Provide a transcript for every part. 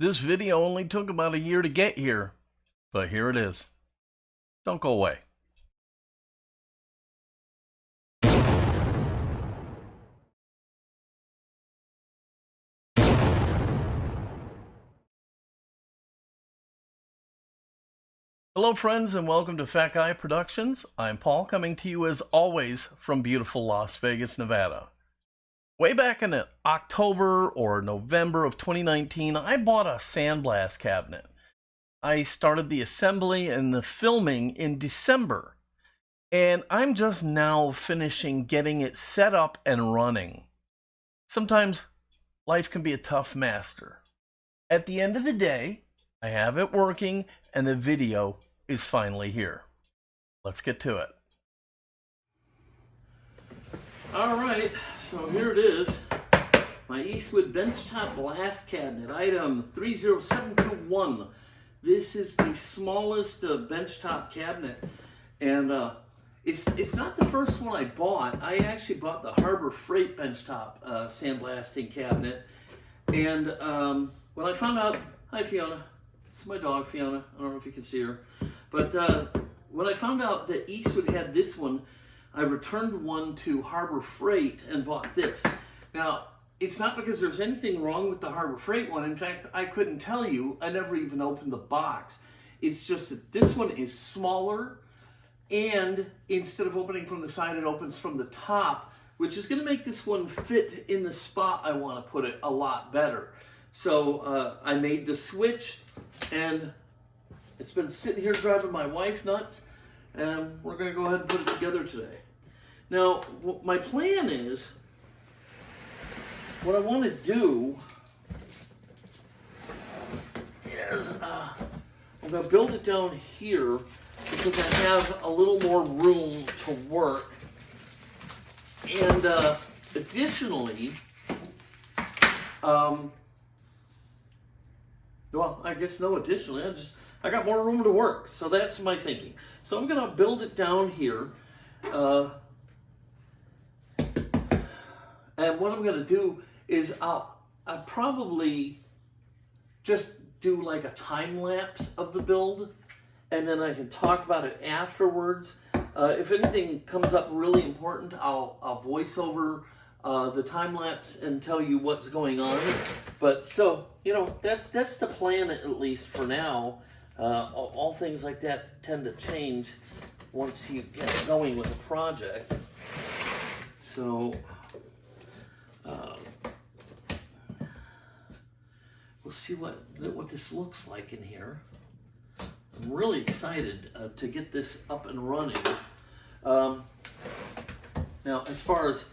This video only took about a year to get here, but here it is. Don't go away. Hello friends and welcome to Fat Guy Productions. I'm Paul, coming to you as always from beautiful Las Vegas, Nevada. Way back in October or November of 2019, I bought a sandblast cabinet. I started the assembly and the filming in December, and I'm just now finishing getting it set up and running. Sometimes life can be a tough master. At the end of the day, I have it working and the video is finally here. Let's get to it. All right, so here it is. My Eastwood Benchtop Blast Cabinet, item 30721. This is the smallest benchtop cabinet, and it's not the first one I bought. I actually bought the Harbor Freight benchtop sandblasting cabinet, and when I found out, hi Fiona, this is my dog Fiona, I don't know if you can see her, but when I found out that Eastwood had this one, I returned one to Harbor Freight and bought this. Now, it's not because there's anything wrong with the Harbor Freight one. In fact, I couldn't tell you. I never even opened the box. It's just that this one is smaller, and instead of opening from the side, it opens from the top, which is going to make this one fit in the spot I want to put it a lot better. So I made the switch, and it's been sitting here driving my wife nuts, and we're going to go ahead and put it together today. Now, what my plan is, what I want to do is I'm going to build it down here because I have a little more room to work. And additionally, well, I guess no additionally, I got more room to work. So that's my thinking. So I'm going to build it down here. And what I'm going to do is I'll probably just do like a time lapse of the build, and then I can talk about it afterwards. If anything comes up really important, I'll voice over the time lapse and tell you what's going on. But so, you know, that's the plan, at least for now. All things like that tend to change once you get going with a project. So we'll see what this looks like in here. I'm really excited to get this up and running. Now, as far as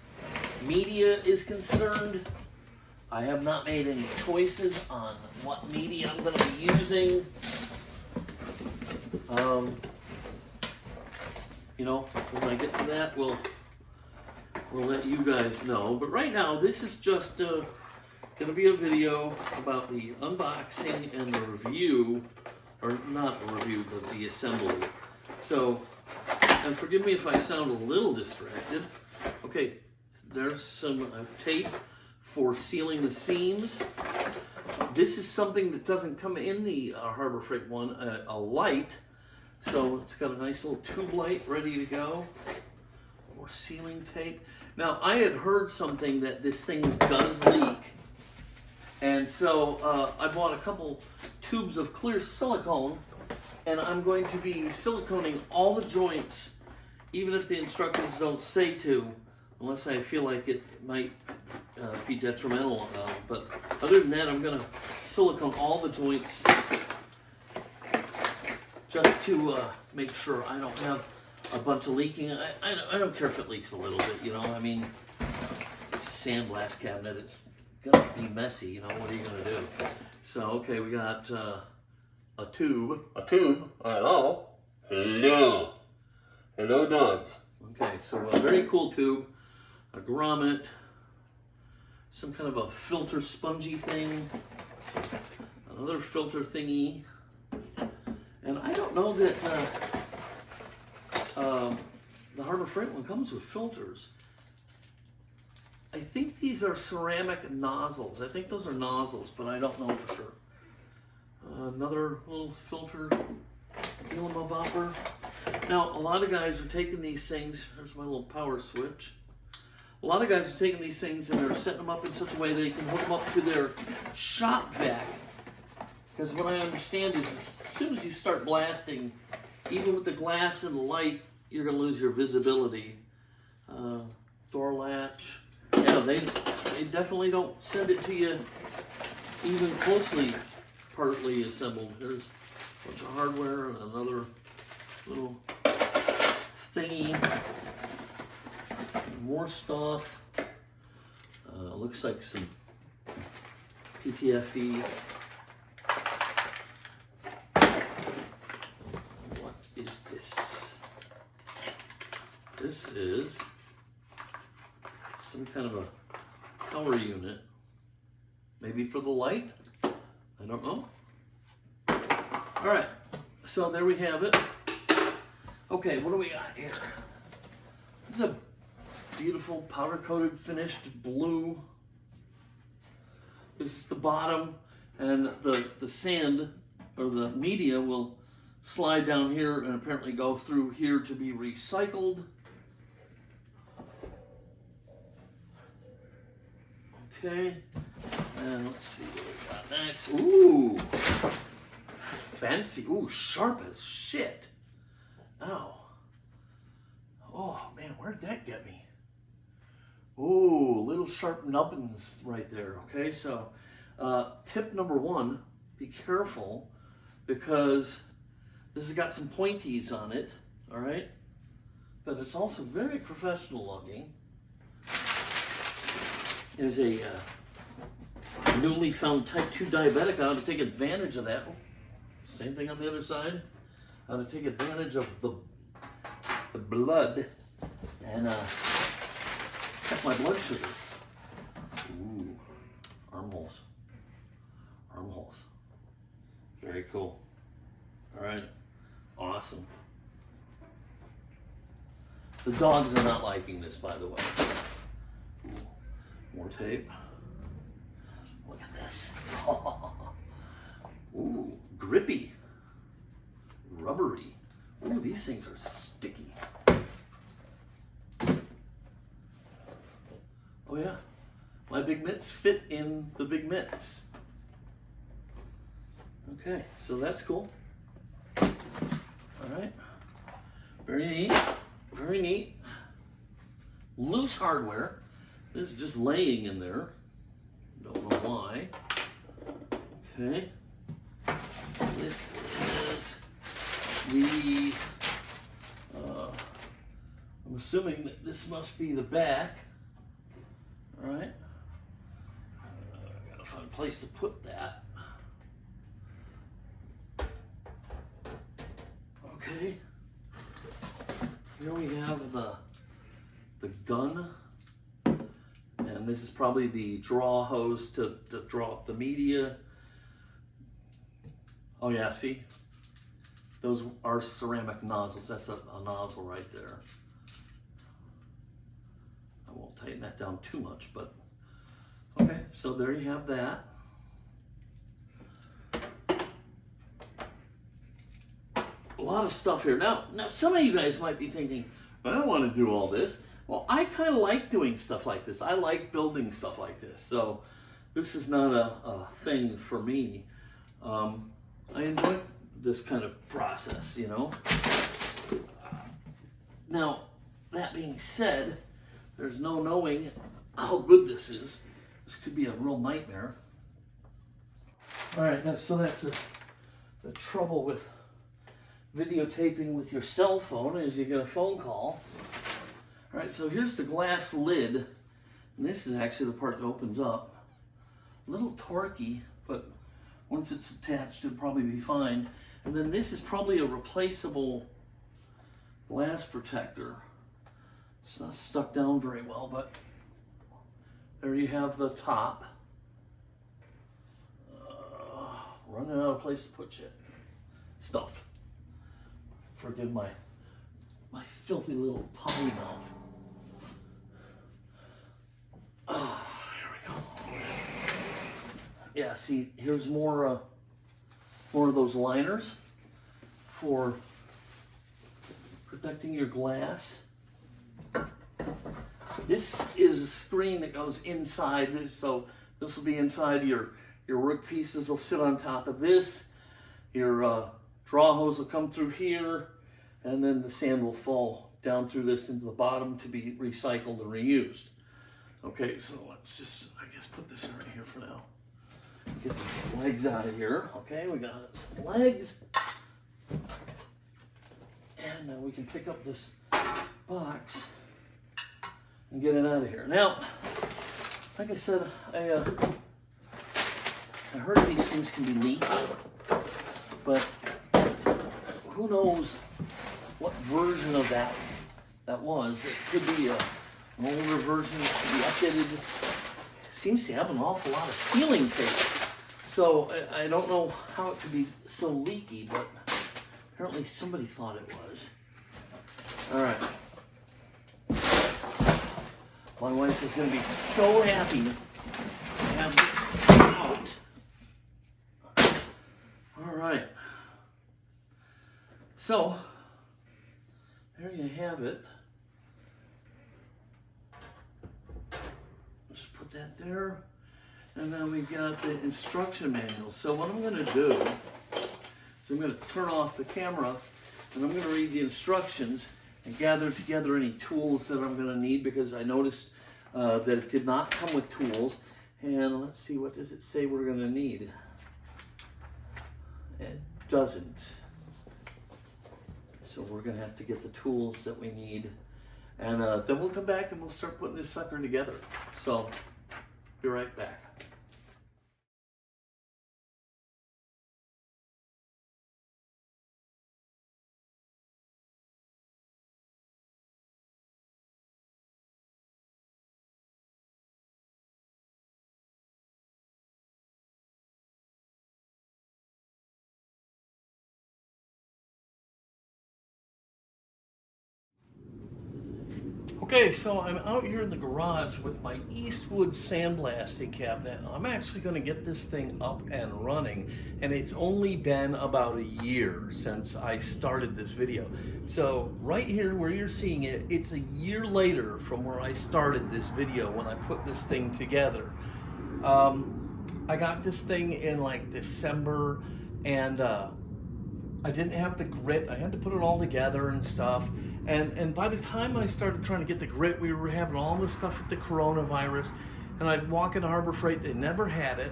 media is concerned, I have not made any choices on what media I'm going to be using. You know, when I get to that, we'll let you guys know. But right now, this is just going to be a video about the unboxing and the review, or not a review, but the assembly. So, and forgive me if I sound a little distracted. Okay, there's some tape for sealing the seams. This is something that doesn't come in the Harbor Freight one, a light. So it's got a nice little tube light ready to go. More sealing tape. Now, I had heard something that this thing does leak. And so I bought a couple tubes of clear silicone, and I'm going to be siliconing all the joints, even if the instructions don't say to, unless I feel like it might be detrimental. But other than that, I'm going to silicone all the joints just to make sure I don't have a bunch of leaking. I don't care if it leaks a little bit, you know. I mean, it's a sandblast cabinet. It's gonna be messy, you know. What are you gonna do? So, okay, we got a tube. Hello, dogs. Okay, so a very cool tube, a grommet, some kind of a filter spongy thing, another filter thingy, and I don't know that the Harbor Freight one comes with filters. I think these are ceramic nozzles. I think those are nozzles, but I don't know for sure. Another little filter bopper. Now, a lot of guys are taking these things, there's my little power switch. A lot of guys are taking these things and they're setting them up in such a way they can hook them up to their shop vac. Because what I understand is as soon as you start blasting, even with the glass and the light, you're going to lose your visibility. Door latch. Yeah, they definitely don't send it to you even closely partly assembled. There's a bunch of hardware and another little thingy. More stuff. Looks like some PTFE. What is this? This is some kind of a power unit. Maybe for the light? I don't know. All right, so there we have it. Okay, what do we got here? This is a beautiful powder-coated finished blue. This is the bottom, and the sand or the media will slide down here and apparently go through here to be recycled. Okay, and let's see what we got next. Ooh, fancy. Ooh, sharp as shit. Ow. Oh man, where'd that get me? Ooh, little sharp nubbins right there. Okay, so tip number one, be careful because this has got some pointies on it, all right? But it's also very professional looking. Is a newly found type 2 diabetic. How to take advantage of that. Same thing on the other side. How to take advantage of the blood and check my blood sugar. Ooh, armholes. Armholes. Very cool. All right, awesome. The dogs are not liking this, by the way. Ooh. More tape. Look at this. Ooh, grippy. Rubbery. Ooh, these things are sticky. Oh yeah, my big mitts fit in the big mitts. Okay, so that's cool. All right, very neat, very neat. Loose hardware. This is just laying in there. Don't know why. Okay. This is the, I'm assuming that this must be the back. All right. I gotta find a place to put that. Okay. Here we have the gun. And this is probably the draw hose to draw up the media. Oh yeah, see? Those are ceramic nozzles. That's a nozzle right there. I won't tighten that down too much, but okay, so there you have that. A lot of stuff here. Now some of you guys might be thinking, I don't want to do all this. Well, I kind of like doing stuff like this. I like building stuff like this. So this is not a thing for me. I enjoy this kind of process, you know. Now, that being said, there's no knowing how good this is. This could be a real nightmare. All right, so that's the trouble with videotaping with your cell phone is you get a phone call. All right, so here's the glass lid, and this is actually the part that opens up. A little torquey, but once it's attached, it'll probably be fine. And then this is probably a replaceable glass protector. It's not stuck down very well, but there you have the top. Running out of place to put shit. Stuff. Forgive my filthy little potty mouth. Here we go. Yeah, see, here's more more of those liners for protecting your glass. This is a screen that goes inside, so this will be inside your work pieces will sit on top of this. Your draw hose will come through here, and then the sand will fall down through this into the bottom to be recycled and reused. Okay, so let's just, I guess, put this right here for now. Get these legs out of here. Okay, we got some legs. And then we can pick up this box and get it out of here. Now, like I said, I heard these things can be leaky, but who knows what version of that was. It could be an older version that could be updated. This seems to have an awful lot of sealing tape. So I don't know how it could be so leaky, but apparently somebody thought it was. All right. My wife is going to be so happy to have this out. All right. So, there you have it. Just put that there. And then we've got the instruction manual. So what I'm going to do is I'm going to turn off the camera and I'm going to read the instructions and gather together any tools that I'm going to need, because I noticed that it did not come with tools. And let's see, what does it say we're going to need? It doesn't. So we're going to have to get the tools that we need. And then we'll come back and we'll start putting this sucker together. So, be right back. Okay, so I'm out here in the garage with my Eastwood Sandblasting Cabinet. I'm actually going to get this thing up and running, and it's only been about a year since I started this video. So right here where you're seeing it, it's a year later from where I started this video when I put this thing together. I got this thing in like December, and I didn't have the grit. I had to put it all together and stuff. And by the time I started trying to get the grit, we were having all this stuff with the coronavirus. And I'd walk into Harbor Freight, they never had it.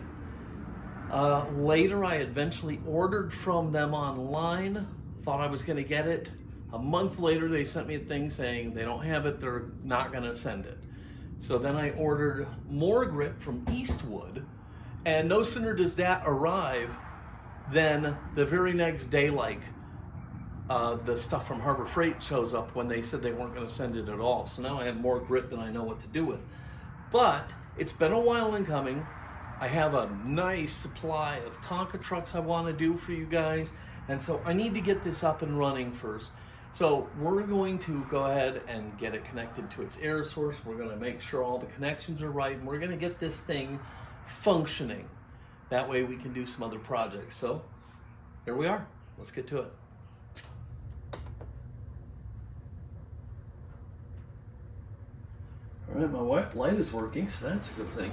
Later, I eventually ordered from them online, thought I was going to get it. A month later, they sent me a thing saying they don't have it, they're not going to send it. So then I ordered more grit from Eastwood, and no sooner does that arrive than the very next day, like, the stuff from Harbor Freight shows up when they said they weren't going to send it at all. So now I have more grit than I know what to do with. But it's been a while in coming. I have a nice supply of Tonka trucks I want to do for you guys. And so I need to get this up and running first. So we're going to go ahead and get it connected to its air source. We're going to make sure all the connections are right. And we're going to get this thing functioning. That way we can do some other projects. So here we are. Let's get to it. All right, my light is working, so that's a good thing.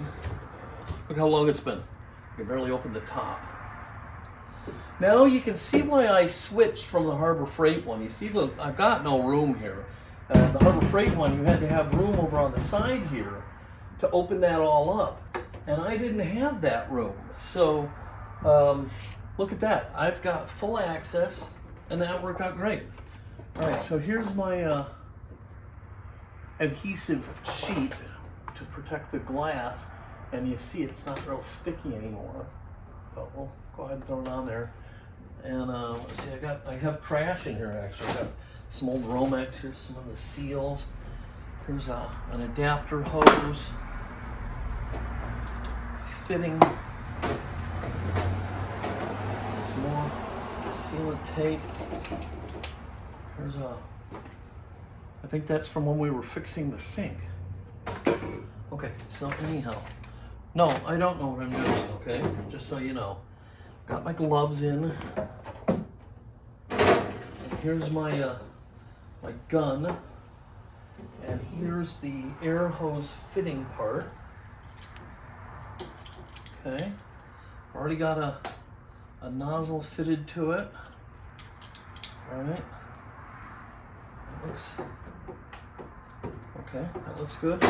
Look how long it's been. I can barely open the top. Now you can see why I switched from the Harbor Freight one. You see, I've got no room here. The Harbor Freight one, you had to have room over on the side here to open that all up. And I didn't have that room. So look at that. I've got full access, and that worked out great. All right, so here's my adhesive sheet to protect the glass, and you see it's not real sticky anymore, but we'll go ahead and throw it on there. And let's see, I have trash in here actually. I got some old Romex. Here's some of the seals. Here's an adapter hose, fitting, some more sealant tape. Here's I think that's from when we were fixing the sink. Okay, so anyhow. No, I don't know what I'm doing, okay? Just so you know. got my gloves in. And here's my my gun. And here's the air hose fitting part. Okay. Already got a nozzle fitted to it. All right. That looks okay. That looks good.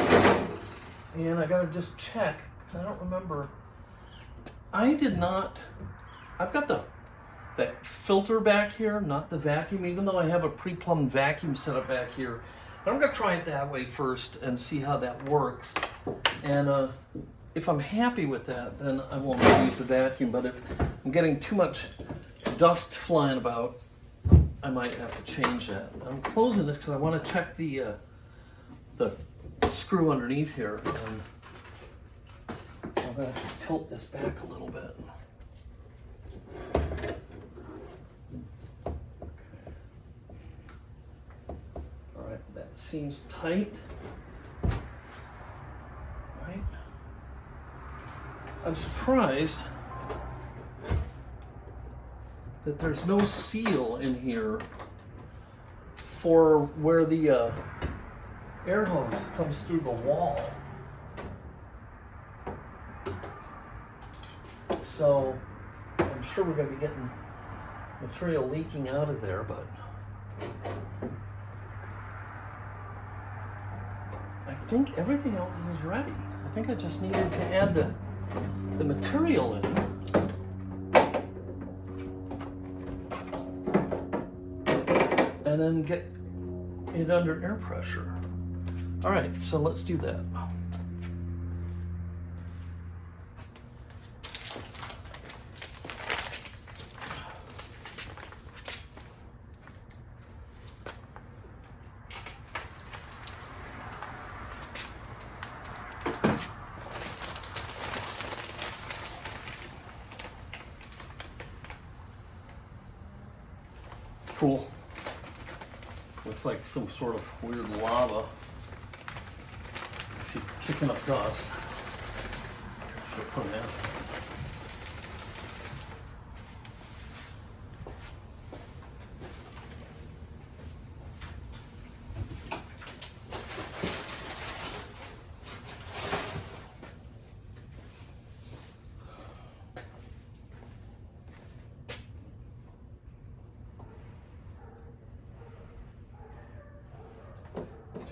And I gotta just check. I don't remember. I did not. I've got that filter back here, not the vacuum. Even though I have a pre-plumbed vacuum set up back here, I'm gonna try it that way first and see how that works. And if I'm happy with that, then I won't use the vacuum. But if I'm getting too much dust flying about, I might have to change that. I'm closing this because I want to check the screw underneath here. And I'm going to have to tilt this back a little bit. All right, that seems tight. Right. I'm surprised that there's no seal in here for where the air hose comes through the wall. So I'm sure we're going to be getting material leaking out of there, but I think everything else is ready. I think I just needed to add the material in. And then get it under air pressure. All right, so let's do that. It's cool. Looks like some sort of weird lava. I see kicking up dust. Should have put an acid.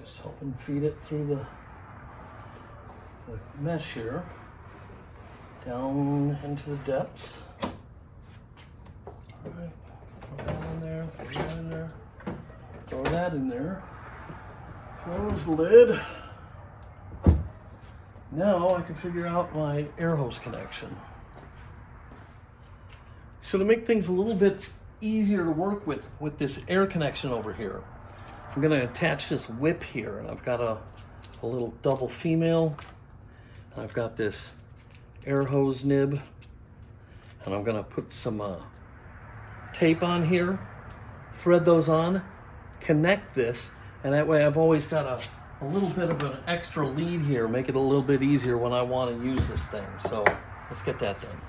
Just helping feed it through the mesh here, down into the depths. All right, throw that in there, throw that in there, throw that in there. Close the lid. Now I can figure out my air hose connection. So to make things a little bit easier to work with this air connection over here, I'm going to attach this whip here, and I've got a little double female. I've got this air hose nib, and I'm going to put some tape on here, thread those on, connect this, and that way I've always got a little bit of an extra lead here, make it a little bit easier when I want to use this thing. So let's get that done.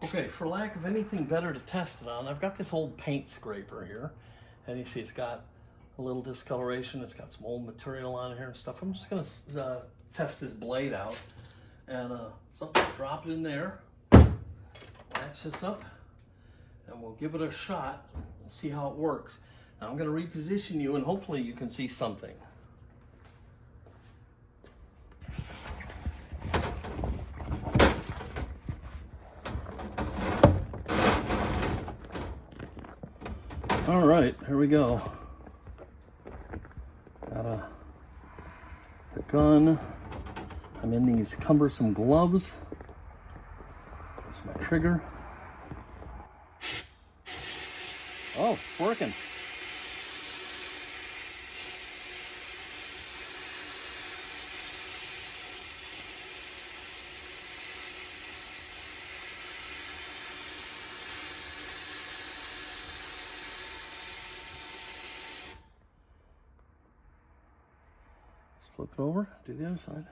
Okay, for lack of anything better to test it on, I've got this old paint scraper here, and you see it's got a little discoloration. It's got some old material on here and stuff. I'm just gonna test this blade out, and so drop it in there, patch this up and we'll give it a shot and see how it works. Now I'm going to reposition you and hopefully you can see something. All right, here we go. Got the gun. I'm in these cumbersome gloves. There's my trigger. Oh, it's working. Let's flip it over, do the other side.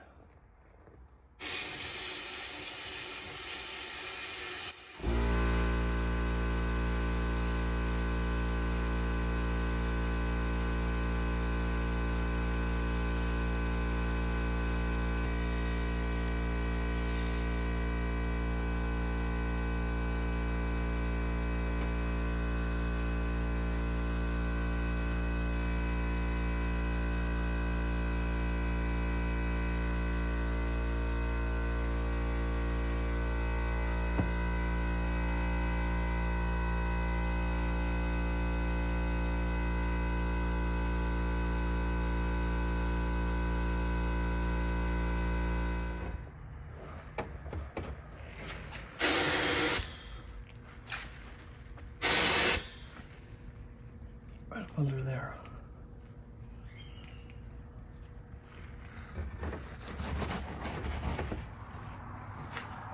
Right under there.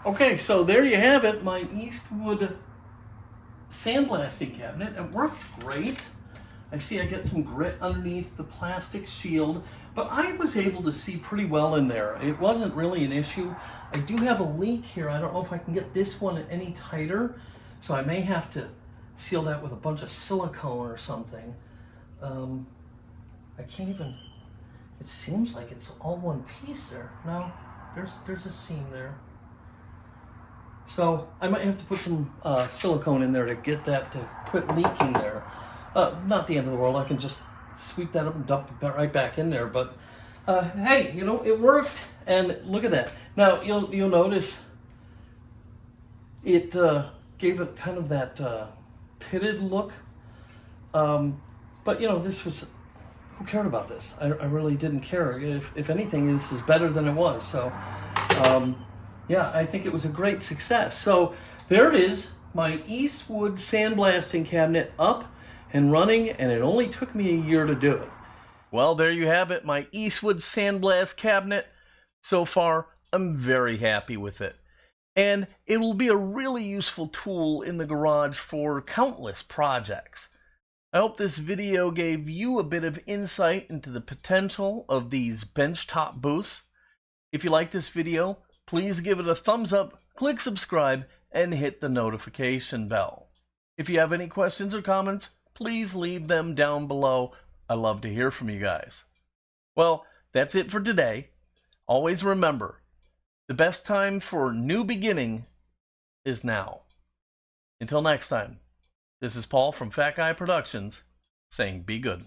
Okay, so there you have it, my Eastwood Sandblasting cabinet. It worked great. I see I get some grit underneath the plastic shield, but I was able to see pretty well in there. It wasn't really an issue. I do have a leak here. I don't know if I can get this one any tighter, so I may have to seal that with a bunch of silicone or something. I can't even, it seems like it's all one piece there. No, there's a seam there. So I might have to put some silicone in there to get that to quit leaking there. Not the end of the world. I can just sweep that up and dump it right back in there. But hey, you know, it worked. And look at that. Now you'll notice it gave it kind of that pitted look. But you know, this was, who cared about this? I really didn't care. If anything, this is better than it was. So yeah, I think it was a great success. So there it is, my Eastwood Sandblasting cabinet up and running, and it only took me a year to do it. Well, there you have it, my Eastwood Sandblast cabinet. So far, I'm very happy with it. And it will be a really useful tool in the garage for countless projects. I hope this video gave you a bit of insight into the potential of these benchtop booths. If you like this video, please give it a thumbs up, click subscribe, and hit the notification bell. If you have any questions or comments, please leave them down below. I love to hear from you guys. Well, that's it for today. Always remember, the best time for new beginning is now. Until next time, this is Paul from Fat Guy Productions saying be good.